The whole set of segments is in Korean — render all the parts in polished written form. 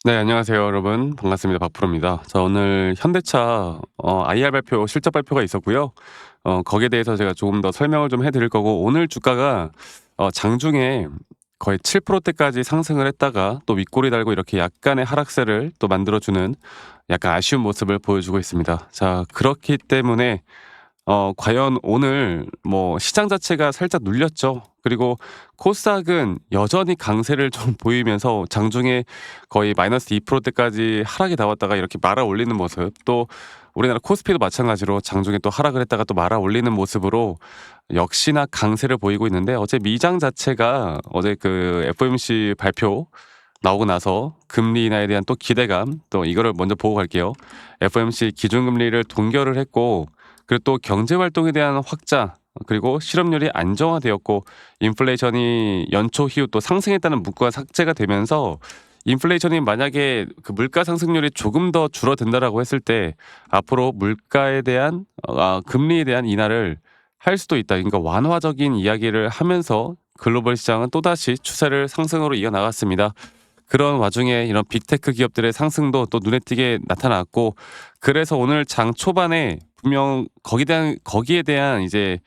네, 안녕하세요, 여러분. 반갑습니다. 박프로입니다. 자, 오늘 현대차 IR 발표, 실적 발표가 있었고요. 거기에 대해서 제가 조금 더 설명을 좀 해드릴 거고, 오늘 주가가 장중에 거의 7%대까지 상승을 했다가 또 윗골이 달고 이렇게 약간의 하락세를 또 만들어주는 약간 아쉬운 모습을 보여주고 있습니다. 자, 그렇기 때문에 과연 오늘 뭐 시장 자체가 살짝 눌렸죠. 그리고 코스닥은 여전히 강세를 좀 보이면서 장중에 거의 마이너스 2%대까지 하락이 나왔다가 이렇게 말아 올리는 모습, 또 우리나라 코스피도 마찬가지로 장중에 또 하락을 했다가 또 말아 올리는 모습으로 역시나 강세를 보이고 있는데, 어제 미장 자체가 어제 그 FOMC 발표 나오고 나서 금리 인하에 대한 또 기대감, 또 이거를 먼저 보고 갈게요. FOMC 기준금리를 동결을 했고, 그리고 또 경제 활동에 대한 확장, 그리고 실업률이 안정화되었고, 인플레이션이 연초 이후 또 상승했다는 문구가 삭제가 되면서, 인플레이션이 만약에 그 물가 상승률이 조금 더 줄어든다라고 했을 때 앞으로 물가에 대한 금리에 대한 인하를 할 수도 있다. 그러니까 완화적인 이야기를 하면서 글로벌 시장은 또다시 추세를 상승으로 이어나갔습니다. 그런 와중에 이런 빅테크 기업들의 상승도 또 눈에 띄게 나타났고, 그래서 오늘 장 초반에 분명 거기에 대한 이제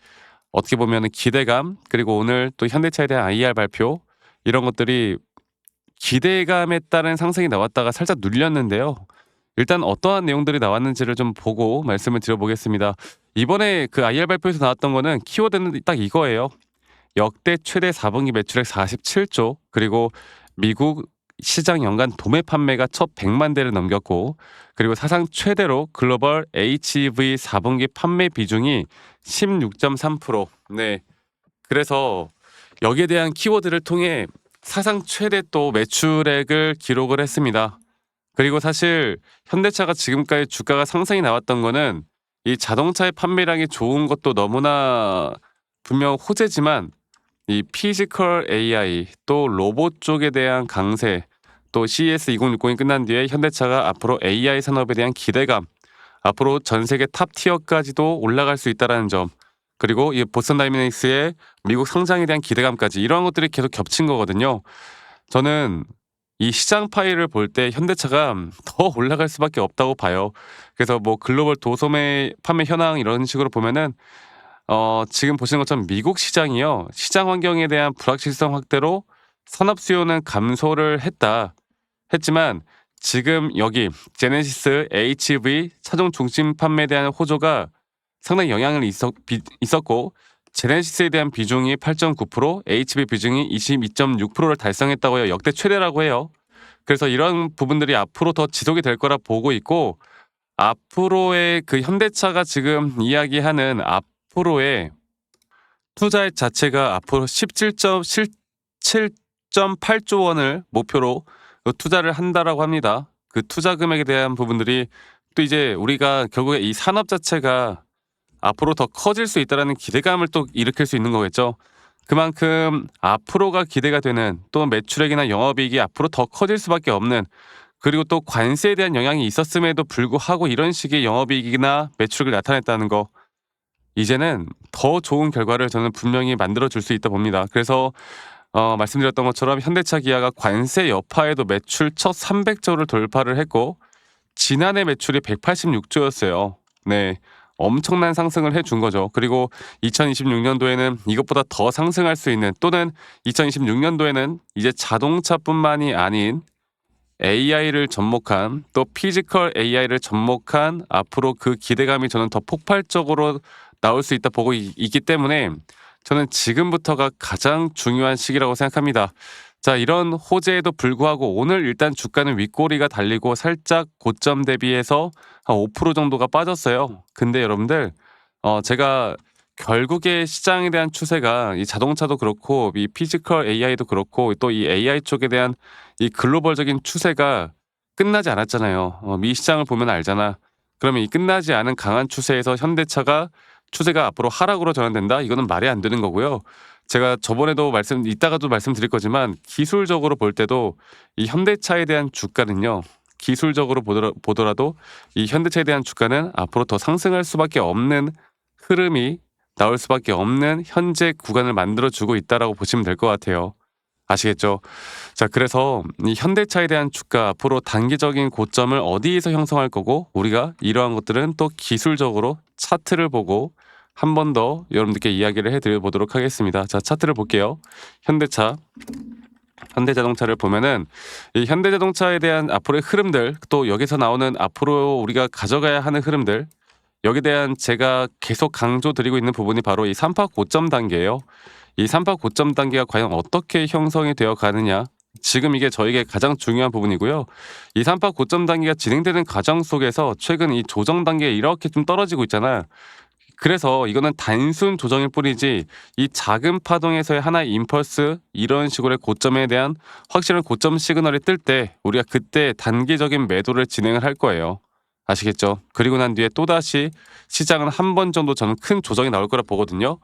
어떻게 보면은 기대감, 그리고 오늘 또 현대차에 대한 IR 발표, 이런 것들이 기대감에 따른 상승이 나왔다가 살짝 눌렸는데요. 일단 어떠한 내용들이 나왔는지를 좀 보고 말씀을 드려보겠습니다. 이번에 그 IR 발표에서 나왔던 거는 키워드는 딱 이거예요. 역대 최대 4분기 매출액 47조, 그리고 미국 시장 연간 도매 판매가 첫 100만 대를 넘겼고, 그리고 사상 최대로 글로벌 HEV 4분기 판매 비중이 16.3%. 네. 그래서 여기에 대한 키워드를 통해 사상 최대 또 매출액을 기록을 했습니다. 그리고 사실 현대차가 지금까지 주가가 상승이 나왔던 거는 이 자동차의 판매량이 좋은 것도 너무나 분명 호재지만, 이 피지컬 AI 또 로봇 쪽에 대한 강세, 또 CES 2060이 끝난 뒤에 현대차가 앞으로 AI 산업에 대한 기대감, 앞으로 전 세계 탑 티어까지도 올라갈 수 있다는 점, 그리고 이 보스턴 다이내믹스의 미국 성장에 대한 기대감까지, 이러한 것들이 계속 겹친 거거든요. 저는 이 시장 파이를 볼 때 현대차가 더 올라갈 수밖에 없다고 봐요. 그래서 뭐 글로벌 도소매 판매 현황 이런 식으로 보면은 지금 보시는 것처럼 미국 시장이요, 시장 환경에 대한 불확실성 확대로 산업 수요는 감소를 했지만, 지금 여기 제네시스 HV 차종 중심 판매에 대한 호조가 상당히 영향을 있었고, 제네시스에 대한 비중이 8.9%, HV 비중이 22.6%를 달성했다고 해요. 역대 최대라고 해요. 그래서 이런 부분들이 앞으로 더 지속이 될 거라 보고 있고, 앞으로의 그 현대차가 지금 이야기하는 앞으로의 투자액 자체가 앞으로 17.8조 원을 목표로 투자를 한다라고 합니다. 그 투자 금액에 대한 부분들이 또 이제 우리가 결국에 이 산업 자체가 앞으로 더 커질 수 있다라는 기대감을 또 일으킬 수 있는 거겠죠. 그만큼 앞으로가 기대가 되는, 또 매출액이나 영업이익이 앞으로 더 커질 수밖에 없는, 그리고 또 관세에 대한 영향이 있었음에도 불구하고 이런 식의 영업이익이나 매출액을 나타냈다는 거, 이제는 더 좋은 결과를 저는 분명히 만들어 줄 수 있다 봅니다. 그래서 말씀드렸던 것처럼 현대차 기아가 관세 여파에도 매출 첫 300조를 돌파를 했고, 지난해 매출이 186조였어요. 네. 엄청난 상승을 해준 거죠. 그리고 2026년도에는 이것보다 더 상승할 수 있는, 또는 2026년도에는 이제 자동차뿐만이 아닌 AI를 접목한, 또 피지컬 AI를 접목한 앞으로 그 기대감이 저는 더 폭발적으로 나올 수 있다 보고 있기 때문에, 저는 지금부터가 가장 중요한 시기라고 생각합니다. 자, 이런 호재에도 불구하고 오늘 일단 주가는 윗꼬리가 달리고 살짝 고점 대비해서 한 5% 정도가 빠졌어요. 근데 여러분들, 제가 결국에 시장에 대한 추세가 이 자동차도 그렇고 이 피지컬 AI도 그렇고 또 이 AI 쪽에 대한 이 글로벌적인 추세가 끝나지 않았잖아요. 미 시장을 보면 알잖아. 그러면 이 끝나지 않은 강한 추세에서 현대차가 추세가 앞으로 하락으로 전환된다? 이거는 말이 안 되는 거고요. 제가 저번에도 이따가도 말씀드릴 거지만, 기술적으로 볼 때도 이 현대차에 대한 주가는요, 기술적으로 보더라도 이 현대차에 대한 주가는 앞으로 더 상승할 수밖에 없는 흐름이 나올 수밖에 없는 현재 구간을 만들어주고 있다라고 보시면 될 것 같아요. 아시겠죠? 자, 그래서 이 현대차에 대한 주가 앞으로 단기적인 고점을 어디에서 형성할 거고 우리가 이러한 것들은 또 기술적으로 차트를 보고 한 번 더 여러분들께 이야기를 해드려 보도록 하겠습니다. 자, 차트를 볼게요. 현대차, 현대자동차를 보면은 이 현대자동차에 대한 앞으로의 흐름들, 또 여기서 나오는 앞으로 우리가 가져가야 하는 흐름들, 여기에 대한 제가 계속 강조드리고 있는 부분이 바로 이 3파 고점 단계예요. 이 3파 고점 단계가 과연 어떻게 형성이 되어 가느냐, 지금 이게 저에게 가장 중요한 부분이고요. 이 3파 고점 단계가 진행되는 과정 속에서 최근 이 조정 단계에 이렇게 좀 떨어지고 있잖아요. 그래서 이거는 단순 조정일 뿐이지 이 작은 파동에서의 하나의 임펄스, 이런 식으로의 고점에 대한 확실한 고점 시그널이 뜰 때 우리가 그때 단기적인 매도를 진행을 할 거예요. 아시겠죠? 그리고 난 뒤에 또다시 시장은 한 번 정도 저는 큰 조정이 나올 거라 보거든요.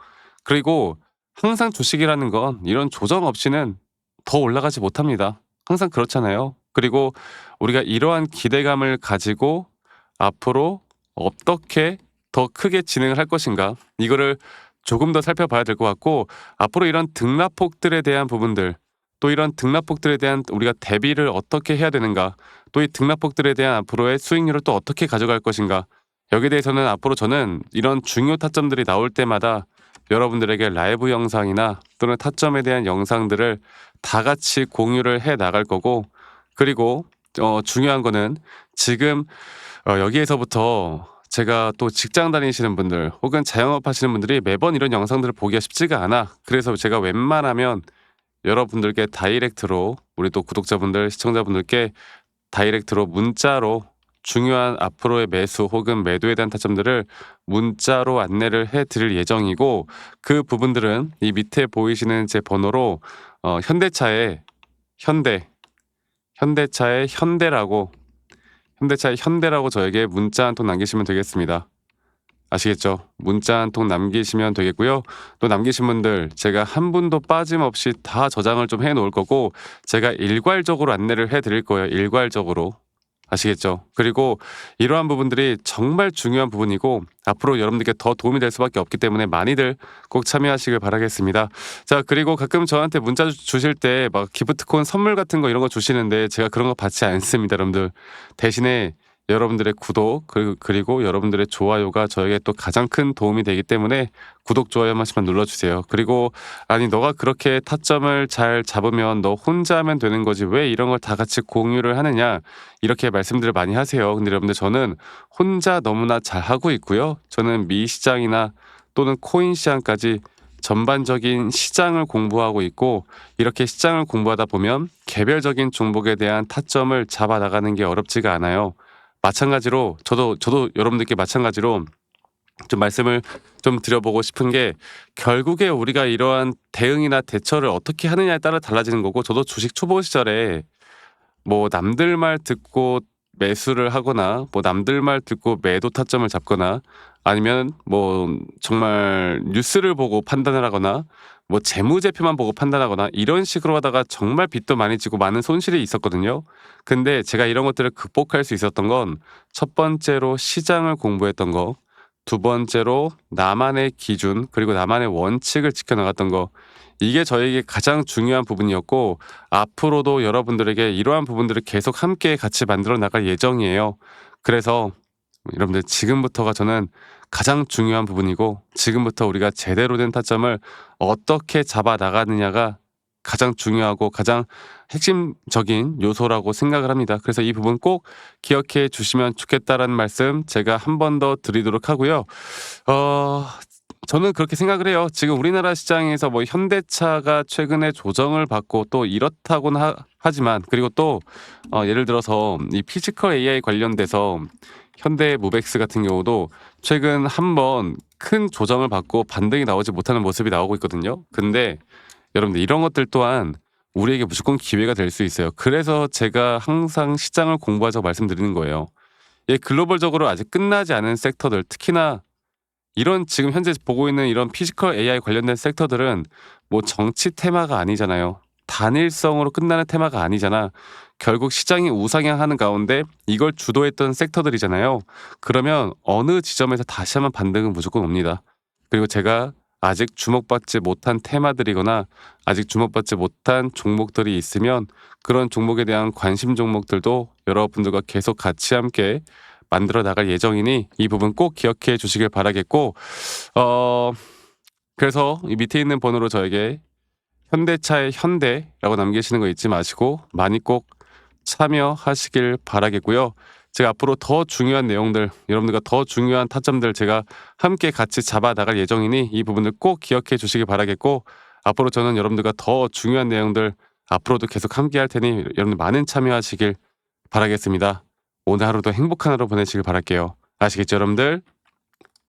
그리고 항상 주식이라는 건 이런 조정 없이는 더 올라가지 못합니다. 항상 그렇잖아요. 그리고 우리가 이러한 기대감을 가지고 앞으로 어떻게 더 크게 진행을 할 것인가, 이거를 조금 더 살펴봐야 될 것 같고, 앞으로 이런 등락폭들에 대한 부분들, 또 이런 등락폭들에 대한 우리가 대비를 어떻게 해야 되는가, 또 이 등락폭들에 대한 앞으로의 수익률을 또 어떻게 가져갈 것인가, 여기에 대해서는 앞으로 저는 이런 중요 타점들이 나올 때마다 여러분들에게 라이브 영상이나 또는 타점에 대한 영상들을 다 같이 공유를 해 나갈 거고, 그리고 중요한 거는 지금 여기에서부터 제가 또 직장 다니시는 분들 혹은 자영업 하시는 분들이 매번 이런 영상들을 보기가 쉽지가 않아. 그래서 제가 웬만하면 여러분들께 다이렉트로, 우리 또 구독자분들, 시청자분들께 다이렉트로 문자로 중요한 앞으로의 매수 혹은 매도에 대한 타점들을 문자로 안내를 해드릴 예정이고, 그 부분들은 이 밑에 보이시는 제 번호로 현대차의 현대차의 현대라고 저에게 문자 한 통 남기시면 되겠습니다. 아시겠죠? 문자 한 통 남기시면 되겠고요. 또 남기신 분들 제가 한 분도 빠짐없이 다 저장을 좀 해놓을 거고, 제가 일괄적으로 안내를 해드릴 거예요. 일괄적으로. 아시겠죠? 그리고 이러한 부분들이 정말 중요한 부분이고 앞으로 여러분들께 더 도움이 될 수밖에 없기 때문에 많이들 꼭 참여하시길 바라겠습니다. 자, 그리고 가끔 저한테 문자 주실 때 막 기프트콘 선물 같은 거 이런 거 주시는데 제가 그런 거 받지 않습니다, 여러분들. 대신에 여러분들의 구독 그리고 여러분들의 좋아요가 저에게 또 가장 큰 도움이 되기 때문에 구독, 좋아요 한 번씩만 눌러주세요. 그리고 아니, 너가 그렇게 타점을 잘 잡으면 너 혼자 하면 되는 거지 왜 이런 걸 다 같이 공유를 하느냐, 이렇게 말씀들을 많이 하세요. 근데 여러분들, 저는 혼자 너무나 잘 하고 있고요. 저는 미 시장이나 또는 코인 시장까지 전반적인 시장을 공부하고 있고, 이렇게 시장을 공부하다 보면 개별적인 종목에 대한 타점을 잡아 나가는 게 어렵지가 않아요. 마찬가지로 저도 여러분들께 마찬가지로 좀 말씀을 좀 드려보고 싶은 게, 결국에 우리가 이러한 대응이나 대처를 어떻게 하느냐에 따라 달라지는 거고, 저도 주식 초보 시절에 뭐 남들 말 듣고 매수를 하거나 뭐 남들 말 듣고 매도 타점을 잡거나, 아니면 뭐 정말 뉴스를 보고 판단을 하거나 뭐 재무제표만 보고 판단하거나 이런 식으로 하다가 정말 빚도 많이 지고 많은 손실이 있었거든요. 근데 제가 이런 것들을 극복할 수 있었던 건, 첫 번째로 시장을 공부했던 거, 두 번째로 나만의 기준 그리고 나만의 원칙을 지켜나갔던 거, 이게 저에게 가장 중요한 부분이었고, 앞으로도 여러분들에게 이러한 부분들을 계속 함께 같이 만들어 나갈 예정이에요. 그래서 여러분들, 지금부터가 저는 가장 중요한 부분이고, 지금부터 우리가 제대로 된 타점을 어떻게 잡아 나가느냐가 가장 중요하고 가장 핵심적인 요소라고 생각을 합니다. 그래서 이 부분 꼭 기억해 주시면 좋겠다라는 말씀 제가 한 번 더 드리도록 하고요. 저는 그렇게 생각을 해요. 지금 우리나라 시장에서 뭐 현대차가 최근에 조정을 받고 또 이렇다고는 하지만, 그리고 또 예를 들어서 이 피지컬 AI 관련돼서 현대모백스 같은 경우도 최근 한번 큰 조정을 받고 반등이 나오지 못하는 모습이 나오고 있거든요. 근데 여러분들, 이런 것들 또한 우리에게 무조건 기회가 될 수 있어요. 그래서 제가 항상 시장을 공부하자고 말씀드리는 거예요. 글로벌적으로 아직 끝나지 않은 섹터들, 특히나 이런 지금 현재 보고 있는 이런 피지컬 AI 관련된 섹터들은 뭐 정치 테마가 아니잖아요. 단일성으로 끝나는 테마가 아니잖아. 결국 시장이 우상향하는 가운데 이걸 주도했던 섹터들이잖아요. 그러면 어느 지점에서 다시 한번 반등은 무조건 옵니다. 그리고 제가 아직 주목받지 못한 테마들이거나 아직 주목받지 못한 종목들이 있으면 그런 종목에 대한 관심 종목들도 여러분들과 계속 같이 함께 만들어 나갈 예정이니 이 부분 꼭 기억해 주시길 바라겠고, 어 그래서 이 밑에 있는 번호로 저에게 현대차의 현대라고 남기시는 거 잊지 마시고 많이 꼭 참여하시길 바라겠고요. 제가 앞으로 더 중요한 내용들, 여러분들과 더 중요한 타점들 제가 함께 같이 잡아 나갈 예정이니 이 부분을 꼭 기억해 주시길 바라겠고, 앞으로 저는 여러분들과 더 중요한 내용들 앞으로도 계속 함께 할 테니 여러분들 많은 참여하시길 바라겠습니다. 오늘 하루도 행복한 하루 보내시길 바랄게요. 아시겠죠, 여러분들?